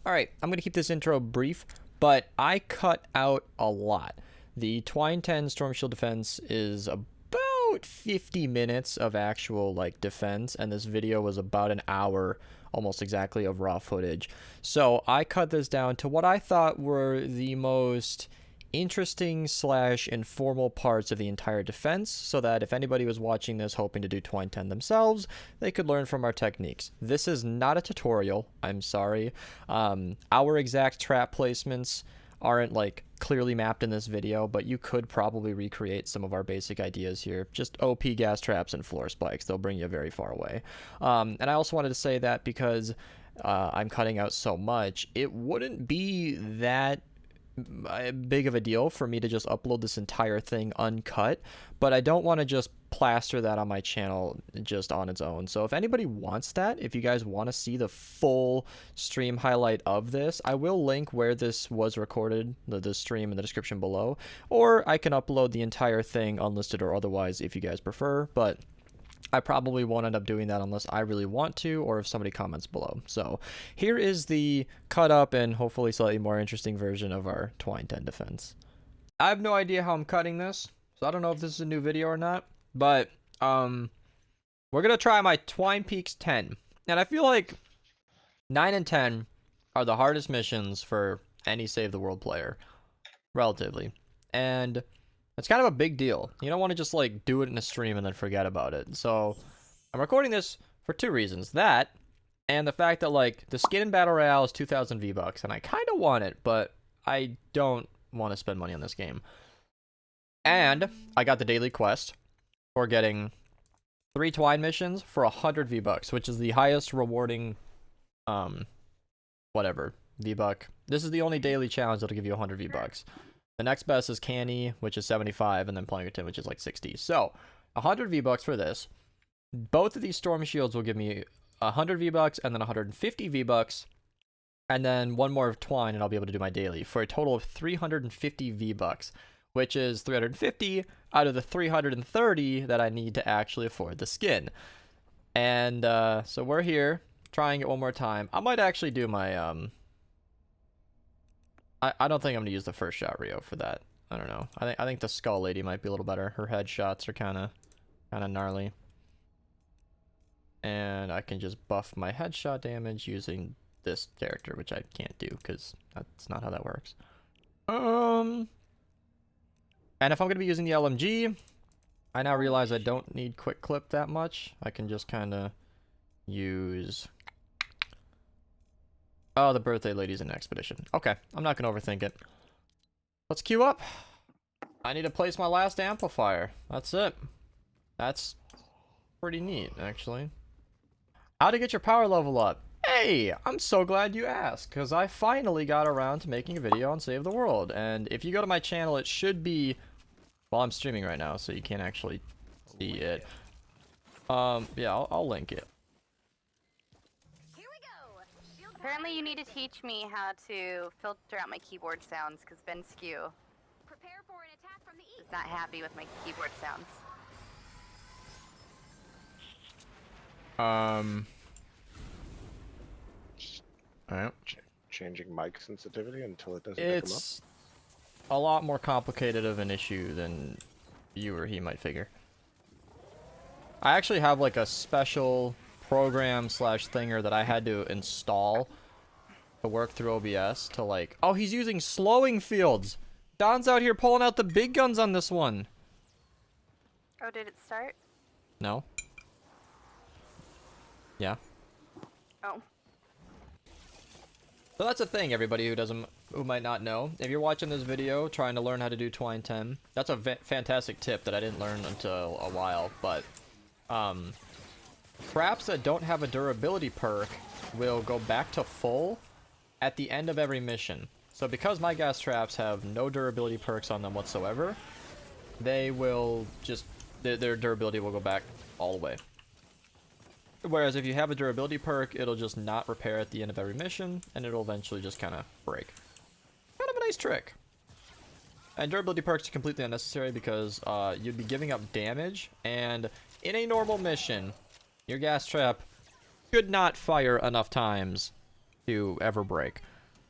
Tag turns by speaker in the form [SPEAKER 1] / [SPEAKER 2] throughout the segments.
[SPEAKER 1] Alright, I'm going to keep this intro brief, but I cut out a lot. The Twine 10 Storm Shield defense is about 50 minutes of actual like defense, and this video was about an hour almost exactly of raw footage. So I cut this down to what I thought were the most interesting / informal parts of the entire defense, so that if anybody was watching this hoping to do Twine 10 themselves, they could learn from our techniques. This is not a tutorial, I'm sorry. Our exact trap placements aren't like clearly mapped in this video, but you could probably recreate some of our basic ideas here. Just OP gas traps and floor spikes, they'll bring you very far away. And I also wanted to say that because I'm cutting out so much, it wouldn't be that big of a deal for me to just upload this entire thing uncut, but I don't want to just plaster that on my channel just on its own. So if anybody wants that, if you guys want to see the full stream highlight of this, I will link where this was recorded, the stream, in the description below, or I can upload the entire thing unlisted or otherwise if you guys prefer, but I probably won't end up doing that unless I really want to, or if somebody comments below. So here is the cut up and hopefully slightly more interesting version of our Twine 10 defense. I have no idea how I'm cutting this, so I don't know if this is a new video or not, but we're gonna try my Twine Peaks 10. And I feel like 9 and 10 are the hardest missions for any Save the World player, relatively. And it's kind of a big deal. You don't want to just like do it in a stream and then forget about it. So I'm recording this for two reasons. That, and the fact that like the skin in Battle Royale is 2,000 V-Bucks, and I kind of want it, but I don't want to spend money on this game. And I got the daily quest for getting 3 Twine missions for 100 V-Bucks, which is the highest rewarding, whatever, V-Buck. This is the only daily challenge that'll give you 100 V-Bucks. The next best is Canny, which is 75, and then Plankerton, which is like 60. So, 100 V-Bucks for this. Both of these Storm Shields will give me 100 V-Bucks and then 150 V-Bucks. And then one more of Twine, and I'll be able to do my daily for a total of 350 V-Bucks, which is 350 out of the 330 that I need to actually afford the skin. And so we're here, trying it one more time. I might actually do my... I don't think I'm gonna use the first shot Rio for that. I don't know. I think the Skull Lady might be a little better. Her headshots are kind of gnarly, and I can just buff my headshot damage using this character, which I can't do because that's not how that works. And if I'm gonna be using the LMG, I now realize I don't need quick clip that much. I can just kind of use. Oh, the birthday lady's in Expedition. Okay, I'm not gonna overthink it. Let's queue up. I need to place my last amplifier. That's it. That's pretty neat, actually. How to get your power level up? Hey, I'm so glad you asked, because I finally got around to making a video on Save the World. And if you go to my channel, it should be... Well, I'm streaming right now, so you can't actually see it. Yeah, I'll link it.
[SPEAKER 2] Apparently you need to teach me how to filter out my keyboard sounds, because Ben Skew
[SPEAKER 3] Prepare for an attack from the east.
[SPEAKER 2] is not happy with my keyboard sounds.
[SPEAKER 1] Alright.
[SPEAKER 4] Changing mic sensitivity until it doesn't
[SPEAKER 1] It's a lot more complicated of an issue than you or he might figure. I actually have like a special program / thinger that I had to install to work through OBS to like... Oh, he's using slowing fields! Don's out here pulling out the big guns on this one!
[SPEAKER 2] Oh, did it start?
[SPEAKER 1] No. Yeah.
[SPEAKER 2] Oh.
[SPEAKER 1] So that's a thing, everybody who might not know. If you're watching this video trying to learn how to do Twine 10, that's a fantastic tip that I didn't learn until a while, but traps that don't have a durability perk will go back to full at the end of every mission. So because my gas traps have no durability perks on them whatsoever, they will just, their durability will go back all the way. Whereas if you have a durability perk, it'll just not repair at the end of every mission, and it'll eventually just kind of break. Kind of a nice trick. And durability perks are completely unnecessary because you'd be giving up damage, and in a normal mission, your gas trap could not fire enough times to ever break.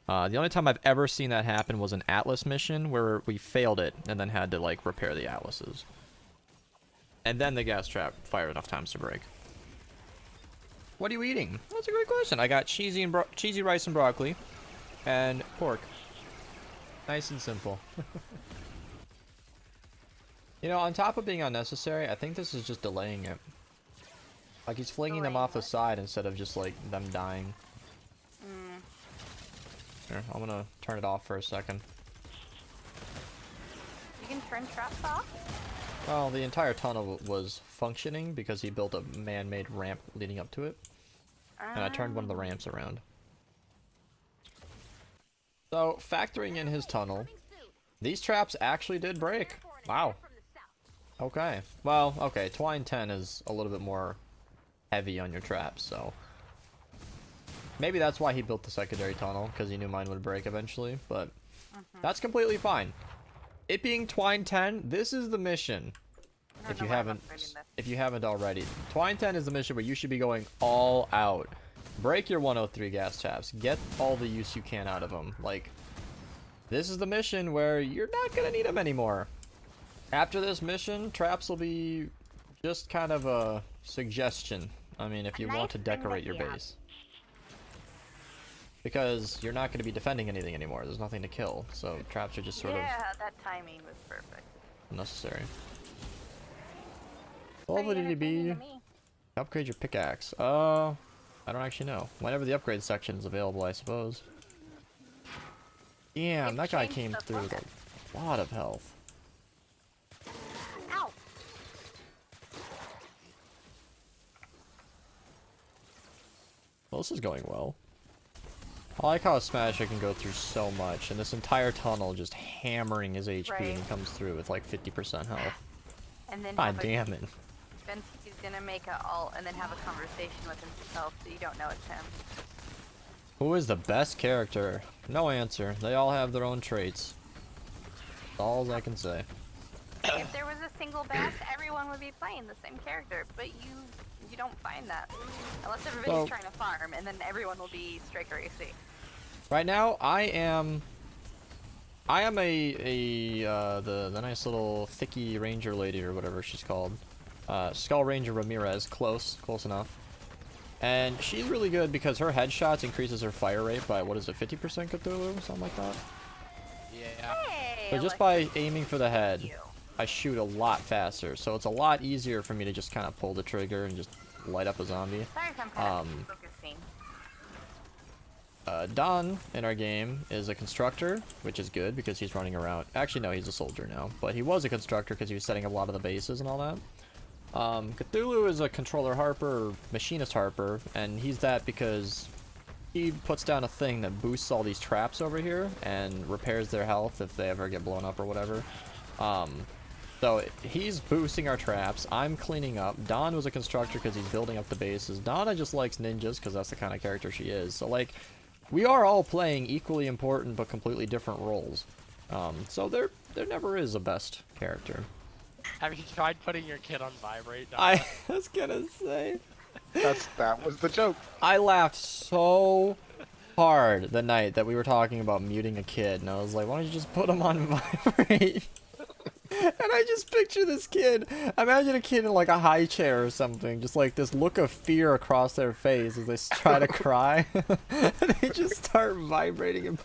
[SPEAKER 1] The only time I've ever seen that happen was an Atlas mission where we failed it and then had to like repair the Atlases. And then the gas trap fired enough times to break. What are you eating? That's a great question. I got cheesy rice and broccoli and pork. Nice and simple. You know, on top of being unnecessary, I think this is just delaying it. Like he's flinging them off the side instead of just like them dying. Here, I'm gonna turn it off for a second.
[SPEAKER 2] You can turn traps off?
[SPEAKER 1] Well, the entire tunnel was functioning because he built a man-made ramp leading up to it. And I turned one of the ramps around. So, factoring in his tunnel, these traps actually did break. Wow. Okay. Well, okay, Twine 10 is a little bit more heavy on your traps, so... Maybe that's why he built the secondary tunnel, because he knew mine would break eventually, but that's completely fine. It being Twine 10, this is the mission. If you haven't already. Twine 10 is the mission where you should be going all out. Break your 103 gas traps. Get all the use you can out of them. Like, this is the mission where you're not gonna need them anymore. After this mission, traps will be just kind of a suggestion. I mean, if you want to decorate your base. Because you're not going to be defending anything anymore. There's nothing to kill. So traps are just sort of...
[SPEAKER 2] Yeah, that timing was perfect.
[SPEAKER 1] Unnecessary. What level did he be? Upgrade your pickaxe. I don't actually know. Whenever the upgrade section is available, I suppose. Damn, that guy came through with a lot of health.
[SPEAKER 2] Ow!
[SPEAKER 1] Well, this is going well. I like how a Smasher can go through so much, and this entire tunnel just hammering his HP and he comes through with like 50% health.
[SPEAKER 2] And then
[SPEAKER 1] God damn it.
[SPEAKER 2] Vince, he's gonna make a ult and then have a conversation with himself so you don't know it's him.
[SPEAKER 1] Who is the best character? No answer. They all have their own traits. That's all I can say.
[SPEAKER 2] If there was a single best, everyone would be playing the same character, but you don't find that. Unless everybody's trying to farm, and then everyone will be Striker AC.
[SPEAKER 1] Right now, I am the nice little thicky ranger lady or whatever she's called. Skull Ranger Ramirez, close enough. And she's really good because her headshots increases her fire rate by, what is it, 50% Cthulhu? Something like that?
[SPEAKER 2] Yeah. Hey,
[SPEAKER 1] so just by aiming for the head, I shoot a lot faster. So it's a lot easier for me to just kind of pull the trigger and just light up a zombie.
[SPEAKER 2] Sorry if I'm kind of focusing.
[SPEAKER 1] Don in our game is a constructor, which is good because he's running around. Actually, no, he's a soldier now, but he was a constructor because he was setting up a lot of the bases and all that. Cthulhu is a controller harper, or machinist harper, and he's that because he puts down a thing that boosts all these traps over here and repairs their health if they ever get blown up or whatever. So he's boosting our traps. I'm cleaning up. Dawn was a constructor because he's building up the bases. Donna just likes ninjas because that's the kind of character she is. So like, we are all playing equally important but completely different roles. So there never is a best character.
[SPEAKER 5] Have you tried putting your kid on vibrate?
[SPEAKER 1] I was gonna say.
[SPEAKER 4] That was the joke.
[SPEAKER 1] I laughed so hard the night that we were talking about muting a kid, and I was like, why don't you just put him on vibrate? And I just picture this kid. Imagine a kid in like a high chair or something, just like this look of fear across their face as they try to cry. And they just start vibrating and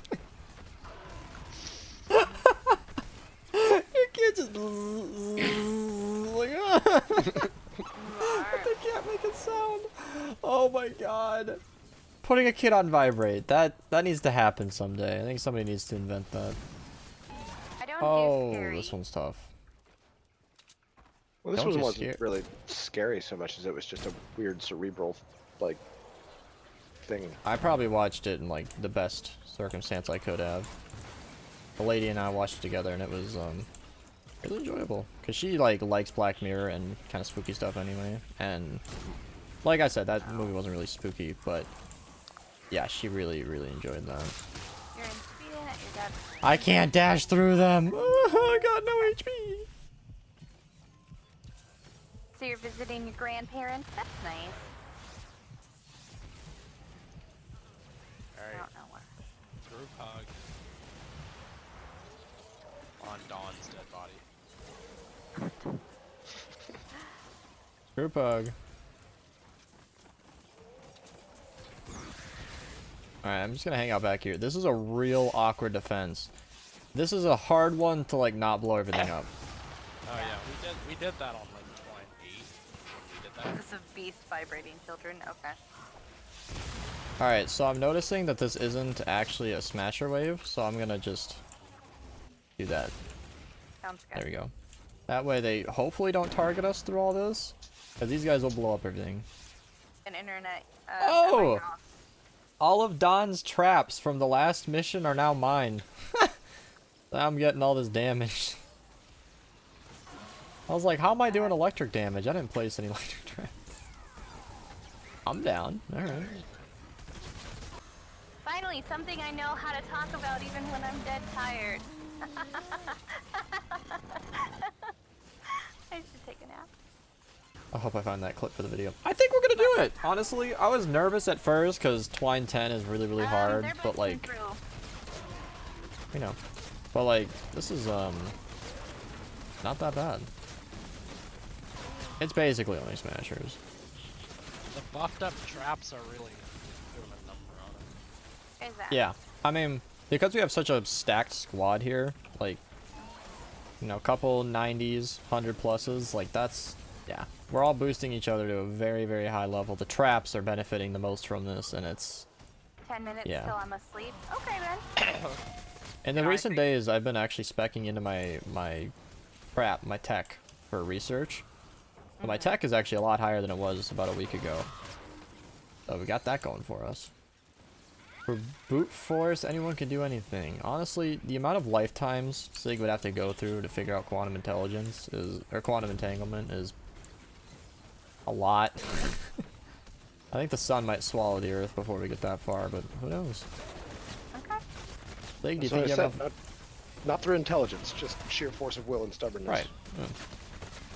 [SPEAKER 1] your kid just like, but they can't make a sound. Oh my god. Putting a kid on vibrate, that needs to happen someday. I think somebody needs to invent that. Oh, this one's tough.
[SPEAKER 4] Well, this one wasn't really scary so much as it was just a weird cerebral, like, thing.
[SPEAKER 1] I probably watched it in, like, the best circumstance I could have. The lady and I watched it together, and it was, really enjoyable. Because she, like, likes Black Mirror and kind of spooky stuff anyway. And, like I said, that movie wasn't really spooky, but, yeah, she really, really enjoyed that.
[SPEAKER 2] You're in speed at your dad's.
[SPEAKER 1] I can't dash through them. Oh, I got no HP.
[SPEAKER 2] So you're visiting your grandparents? That's nice. I
[SPEAKER 5] Alright,
[SPEAKER 2] don't know where.
[SPEAKER 5] group hug. On Dawn's dead body.
[SPEAKER 1] Group hug. Alright, I'm just gonna hang out back here. This is a real awkward defense. This is a hard one to like not blow everything up.
[SPEAKER 5] Oh yeah, we did that on like Twine 8. We did that.
[SPEAKER 2] This is beast vibrating children. Okay.
[SPEAKER 1] Alright, so I'm noticing that this isn't actually a smasher wave, so I'm gonna just do that.
[SPEAKER 2] Sounds good.
[SPEAKER 1] There we go. That way they hopefully don't target us through all this, because these guys will blow up everything.
[SPEAKER 2] An internet.
[SPEAKER 1] Oh!
[SPEAKER 2] at my house.
[SPEAKER 1] All of Don's traps from the last mission are now mine. Now I'm getting all this damage. I was like, how am I doing electric damage? I didn't place any electric traps. I'm down. Alright.
[SPEAKER 2] Finally, something I know how to talk about even when I'm dead tired. I should take a nap.
[SPEAKER 1] I hope I find that clip for the video. I think we're gonna do it! Honestly, I was nervous at first because Twine 10 is really, really hard,
[SPEAKER 2] they're
[SPEAKER 1] but
[SPEAKER 2] busting
[SPEAKER 1] like,
[SPEAKER 2] through.
[SPEAKER 1] you know. But like, this is, not that bad. It's basically only smashers.
[SPEAKER 5] The buffed up traps are really doing a number on it.
[SPEAKER 2] Is that?
[SPEAKER 1] Yeah, I mean, because we have such a stacked squad here, like, you know, couple 90s, 100 pluses, like that's, yeah. We're all boosting each other to a very, very high level. The traps are benefiting the most from this, and it's...
[SPEAKER 2] 10 minutes
[SPEAKER 1] Yeah.
[SPEAKER 2] till I'm asleep. Okay then.
[SPEAKER 1] In the
[SPEAKER 5] Yeah, I
[SPEAKER 1] recent
[SPEAKER 5] agree.
[SPEAKER 1] days, I've been actually speccing into my tech for research. But my tech is actually a lot higher than it was about a week ago. So we got that going for us. For brute force, anyone can do anything. Honestly, the amount of lifetimes Sig would have to go through to figure out quantum intelligence or quantum entanglement is a lot. I think the sun might swallow the earth before we get that far, but who knows?
[SPEAKER 2] Okay.
[SPEAKER 1] Sig, do you
[SPEAKER 4] So
[SPEAKER 1] think
[SPEAKER 4] I
[SPEAKER 1] you
[SPEAKER 4] said,
[SPEAKER 1] have enough?
[SPEAKER 4] not through intelligence, just sheer force of will and stubbornness.
[SPEAKER 1] Right.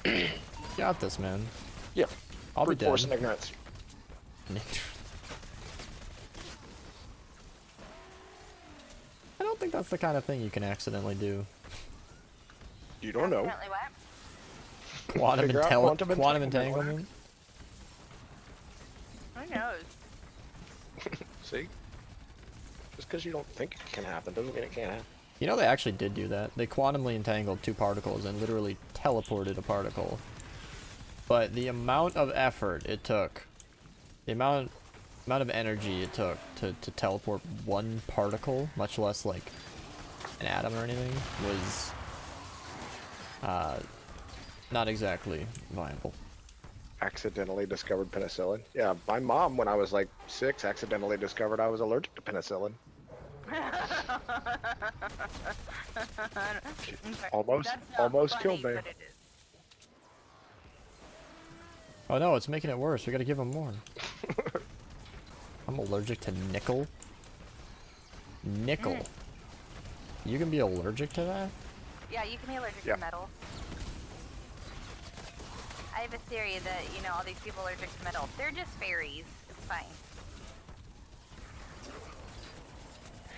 [SPEAKER 1] Yeah. Got this, man.
[SPEAKER 4] Yeah.
[SPEAKER 1] I'll be
[SPEAKER 4] Brute force
[SPEAKER 1] dead.
[SPEAKER 4] and ignorance.
[SPEAKER 1] I don't think that's the kind of thing you can accidentally do.
[SPEAKER 4] You don't know.
[SPEAKER 2] Apparently what?
[SPEAKER 1] Quantum,
[SPEAKER 4] Figure out
[SPEAKER 1] quantum
[SPEAKER 4] entanglement.
[SPEAKER 1] entanglement.
[SPEAKER 2] Who knows?
[SPEAKER 4] See? Just because you don't think it can happen doesn't mean it can't happen.
[SPEAKER 1] You know they actually did do that. They quantumly entangled two particles and literally teleported a particle. But the amount of effort it took, the amount of energy it took to teleport one particle, much less like an atom or anything, was not exactly viable.
[SPEAKER 4] Accidentally discovered penicillin. Yeah, my mom, when I was like 6, accidentally discovered I was allergic to penicillin. Almost
[SPEAKER 2] That's not funny,
[SPEAKER 4] killed me.
[SPEAKER 2] but it is.
[SPEAKER 1] Oh no, it's making it worse. We gotta give him more. I'm allergic to nickel. Nickel. You can be allergic to that?
[SPEAKER 2] Yeah, you can be allergic
[SPEAKER 4] Yeah.
[SPEAKER 2] to metals. I have a theory that, you know, all these people allergic to metal, they're just fairies. It's fine.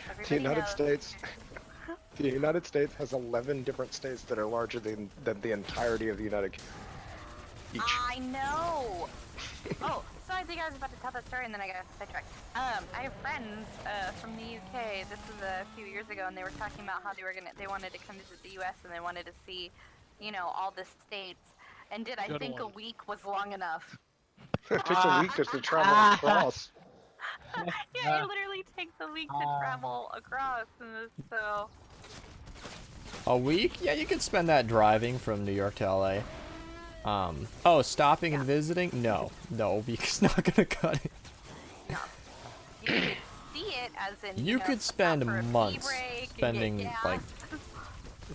[SPEAKER 4] The
[SPEAKER 2] Everybody
[SPEAKER 4] United
[SPEAKER 2] knows.
[SPEAKER 4] States, the United States has 11 different states that are larger than the entirety of the United Kingdom. Each.
[SPEAKER 2] I know. Oh, so I think I was about to tell that story and then I got sidetracked. I have friends from the UK. This was a few years ago, and they were talking about how they wanted to come visit the US and they wanted to see, you know, all the states. And did I
[SPEAKER 5] Good
[SPEAKER 2] think a
[SPEAKER 5] one.
[SPEAKER 2] week was long enough?
[SPEAKER 4] It takes a week just to travel across.
[SPEAKER 2] Yeah, it literally takes a week to travel across, and so.
[SPEAKER 1] A week? Yeah, you could spend that driving from New York to LA. Oh, stopping and visiting? No, a week's not gonna cut it.
[SPEAKER 2] No. You could see it as in.
[SPEAKER 1] You
[SPEAKER 2] know,
[SPEAKER 1] could
[SPEAKER 2] stop
[SPEAKER 1] spend
[SPEAKER 2] for a pee
[SPEAKER 1] months
[SPEAKER 2] break and get
[SPEAKER 1] spending,
[SPEAKER 2] gas.
[SPEAKER 1] like,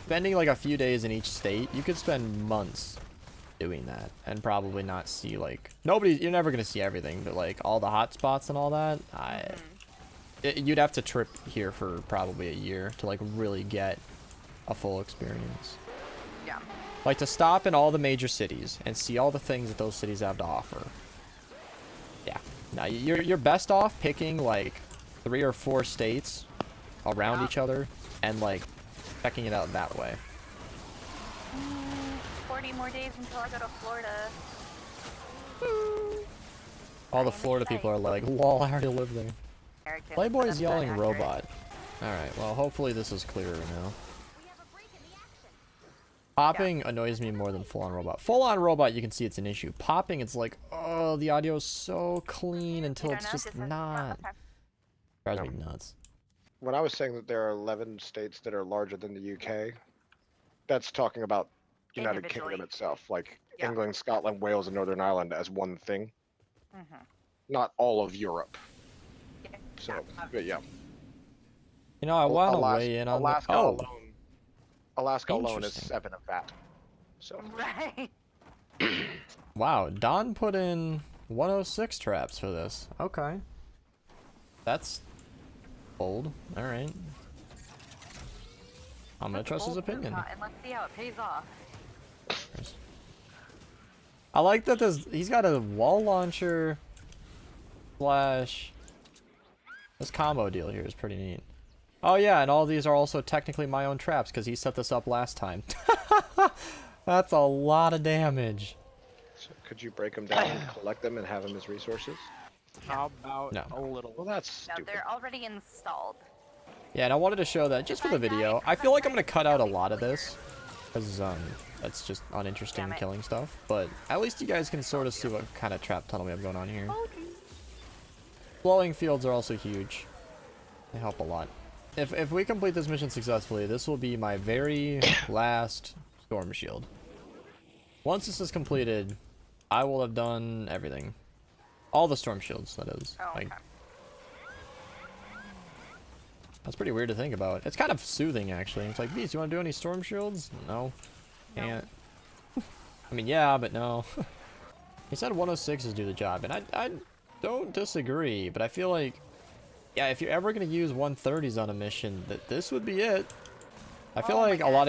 [SPEAKER 1] spending like a few days in each state. You could spend months doing that and probably not see like you're never gonna see everything, but like all the hot spots and all that. You'd have to trip here for probably a year to like really get a full experience.
[SPEAKER 2] Yeah.
[SPEAKER 1] Like to stop in all the major cities and see all the things that those cities have to offer. Yeah. Now you're best off picking like 5 or 6 cities, and then you're gonna have to spend a week. 3 or 4 states around
[SPEAKER 2] Yeah.
[SPEAKER 1] each other and like checking it out that way.
[SPEAKER 2] 40 more days until I go to Florida.
[SPEAKER 1] All the
[SPEAKER 2] I'm
[SPEAKER 1] Florida people are
[SPEAKER 2] excited.
[SPEAKER 1] like, lol, I already live there.
[SPEAKER 2] Americans,
[SPEAKER 1] Playboy's
[SPEAKER 2] that's
[SPEAKER 1] yelling
[SPEAKER 2] accurate.
[SPEAKER 1] robot. Alright, well, hopefully this is clearer now.
[SPEAKER 3] We have a break in the action.
[SPEAKER 1] Popping annoys me more than full-on robot. Full-on robot, you can see it's an issue. Popping, it's like, oh, the audio is so clean until
[SPEAKER 2] You
[SPEAKER 1] it's
[SPEAKER 2] don't know,
[SPEAKER 1] just
[SPEAKER 2] oh,
[SPEAKER 1] not.
[SPEAKER 2] okay.
[SPEAKER 1] Drives me nuts.
[SPEAKER 4] When I was saying that there are 11 states that are larger than the UK, that's talking about United Kingdom
[SPEAKER 2] Individually.
[SPEAKER 4] itself, like
[SPEAKER 2] Yeah.
[SPEAKER 4] England, Scotland, Wales, and Northern Ireland as one thing,
[SPEAKER 2] Mhm.
[SPEAKER 4] not all of Europe.
[SPEAKER 2] Yeah.
[SPEAKER 4] So, but yeah.
[SPEAKER 1] You know, I want to
[SPEAKER 4] Alas-
[SPEAKER 1] weigh in on
[SPEAKER 4] Alaska
[SPEAKER 1] the... Oh,
[SPEAKER 4] alone. Alaska alone is
[SPEAKER 1] Interesting.
[SPEAKER 4] 7 of that. So
[SPEAKER 2] Right.
[SPEAKER 1] wow. Don put in 106 traps for this. Okay. That's bold. Alright. I'm gonna
[SPEAKER 2] That's
[SPEAKER 1] trust his
[SPEAKER 2] bold move,
[SPEAKER 1] opinion.
[SPEAKER 2] And let's see how it pays off.
[SPEAKER 1] I like that he's got a wall launcher slash... This combo deal here is pretty neat. Oh yeah, and all these are also technically my own traps because he set this up last time. That's a lot of damage.
[SPEAKER 4] So could you break them down and collect them and have them as resources?
[SPEAKER 5] How about
[SPEAKER 1] No.
[SPEAKER 5] a little?
[SPEAKER 4] Well, that's
[SPEAKER 2] No,
[SPEAKER 4] stupid.
[SPEAKER 2] they're already installed.
[SPEAKER 1] Yeah, and I wanted to show that just for the video. I feel like I'm gonna cut out a lot of this because that's just uninteresting
[SPEAKER 2] Damn it.
[SPEAKER 1] killing stuff. But at least you guys can sort of see what kind of trap tunnel we have going on here. Flowing fields are also huge. They help a lot. If we complete this mission successfully, this will be my very last storm shield. Once this is completed, I will have done everything. All the storm shields, that is.
[SPEAKER 2] Oh, okay.
[SPEAKER 1] Like, that's pretty weird to think about. It's kind of soothing, actually. It's like, Beast, you want to do any storm shields? No.
[SPEAKER 2] No.
[SPEAKER 1] Can't. I mean, yeah, but no. He said 106s do the job, and I don't disagree, but I feel like, yeah, if you're ever going to use 130s on a mission, that this would be it. I feel
[SPEAKER 2] Oh my
[SPEAKER 1] like a
[SPEAKER 2] God.
[SPEAKER 1] lot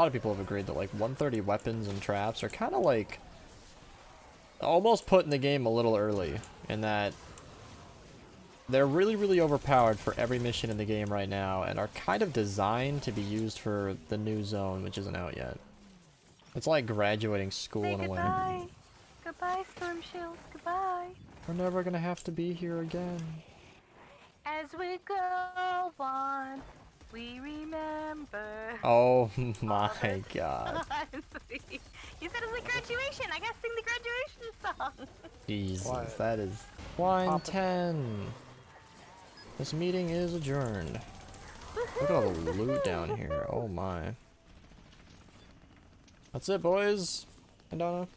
[SPEAKER 1] of people have agreed that like 130 weapons and traps are kind of like almost putting the game a little early, in that they're really, really overpowered for every mission in the game right now, and are kind of designed to be used for the new zone, which isn't out yet. It's like graduating school
[SPEAKER 2] Say
[SPEAKER 1] in a way.
[SPEAKER 2] goodbye. Goodbye, Storm Shield. Goodbye.
[SPEAKER 1] We're never gonna have to be here again.
[SPEAKER 2] As we go on, we remember.
[SPEAKER 1] Oh my god.
[SPEAKER 2] You said it's like graduation. I gotta sing the graduation song.
[SPEAKER 1] Jesus,
[SPEAKER 4] Quiet.
[SPEAKER 1] that is... Twine
[SPEAKER 4] Pop it.
[SPEAKER 1] 10. This meeting is adjourned. Look at all the loot down here. Oh my. That's it, boys. And Donna.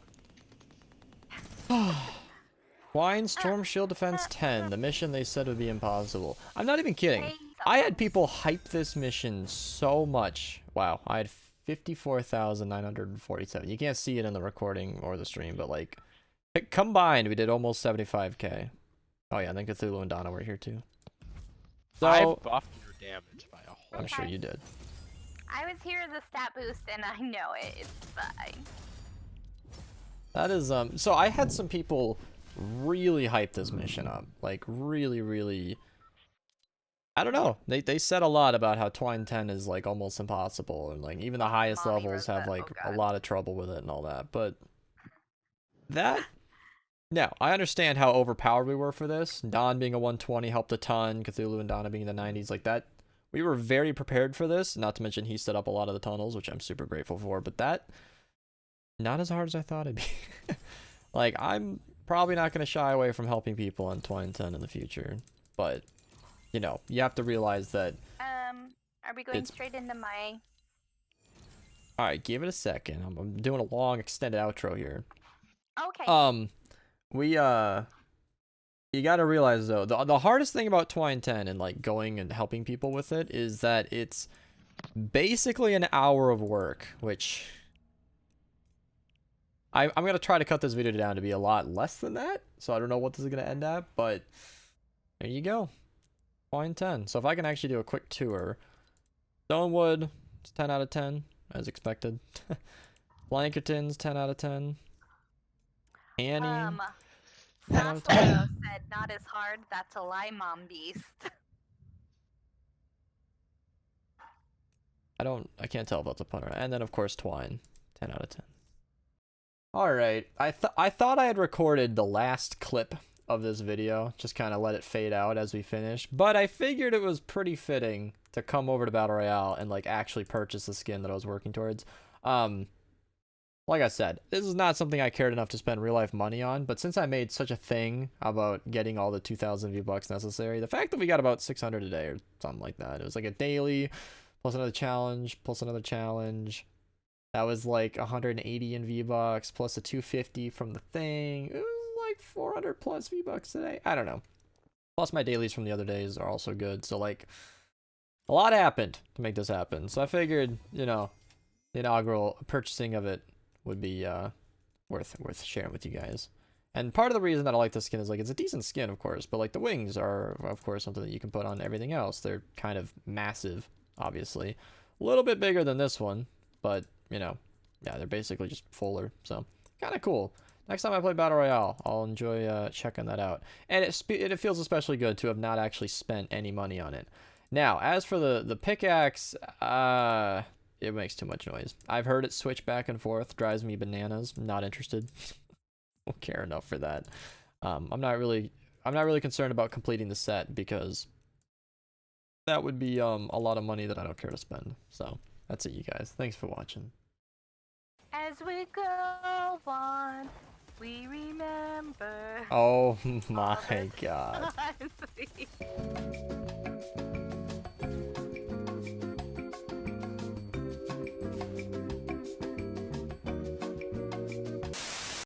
[SPEAKER 1] Twine Storm Shield Defense 10. The mission they said would be impossible. I'm not even kidding. I had people hype this mission so much. Wow, I had 54,947. You can't see it in the recording or the stream, but like, combined, we did almost 75k. Oh yeah, and then Cthulhu and Donna were here too.
[SPEAKER 5] I
[SPEAKER 1] So,
[SPEAKER 5] buffed your damage by a whole.
[SPEAKER 1] I'm sure you did.
[SPEAKER 2] I was here as a stat boost, and I know it. It's fine.
[SPEAKER 1] That is, so I had some people really hype this mission up. Like, really, really... I don't know. They said a lot about how Twine 10 is, like, almost impossible. And, like, even the highest
[SPEAKER 2] Mommy
[SPEAKER 1] levels
[SPEAKER 2] wrote
[SPEAKER 1] have,
[SPEAKER 2] that.
[SPEAKER 1] like,
[SPEAKER 2] Oh,
[SPEAKER 1] a
[SPEAKER 2] God.
[SPEAKER 1] lot of trouble with it and all that. But that... No, I understand how overpowered we were for this. Don being a 120 helped a ton. Cthulhu and Donna being in the 90s. Like, that... We were very prepared for this. Not to mention he set up a lot of the tunnels, which I'm super grateful for. But that... Not as hard as I thought it'd be. Like, I'm probably not going to shy away from helping people on Twine 10 in the future. But, you know, you have to realize that...
[SPEAKER 2] Are we going
[SPEAKER 1] It's-
[SPEAKER 2] straight into my...
[SPEAKER 1] Alright, give it a second. I'm doing a long, extended outro here.
[SPEAKER 2] Okay.
[SPEAKER 1] You gotta realize, though, the hardest thing about Twine 10 and, like, going and helping people with it is that it's basically an hour of work, which... I'm gonna try to cut this video down to be a lot less than that, so I don't know what this is gonna end at, but there you go. Twine 10. So if I can actually do a quick tour. Stonewood, it's 10 out of 10, as expected. Blankerton's 10 out of 10. Annie. 10 out of 10.
[SPEAKER 2] Sassuolo said, not as hard. That's a lie, Mom Beast.
[SPEAKER 1] I can't tell if that's a pun or not. And then of course Twine, 10 out of 10. All right, I thought I had recorded the last clip of this video, just kind of let it fade out as we finish, but I figured it was pretty fitting to come over to Battle Royale and like actually purchase the skin that I was working towards. Like I said, this is not something I cared enough to spend real life money on, but since I made such a thing about getting all the 2,000 V-Bucks necessary, the fact that we got about 600 a day or something like that, it was like a daily, plus another challenge, plus another challenge. That was like 180 in V-Bucks, plus a 250 from the thing. It was like 400 plus V-Bucks today. I don't know. Plus my dailies from the other days are also good, so like, a lot happened to make this happen. So I figured, you know, the inaugural purchasing of it would be worth sharing with you guys. And part of the reason that I like this skin is like it's a decent skin, of course, but like the wings are of course something that you can put on everything else. They're kind of massive, obviously. A little bit bigger than this one, but you know, yeah, they're basically just fuller. So kind of cool. Next time I play Battle Royale, I'll enjoy checking that out. And it feels especially good to have not actually spent any money on it. Now, as for the pickaxe, it makes too much noise. I've heard it switch back and forth, drives me bananas. Not interested. Don't care enough for that. I'm not really concerned about completing the set because that would be a lot of money that I don't care to spend. So that's it, you guys. Thanks for watching.
[SPEAKER 2] As we go on, we remember.
[SPEAKER 1] Oh my
[SPEAKER 2] all the
[SPEAKER 1] god.
[SPEAKER 2] times we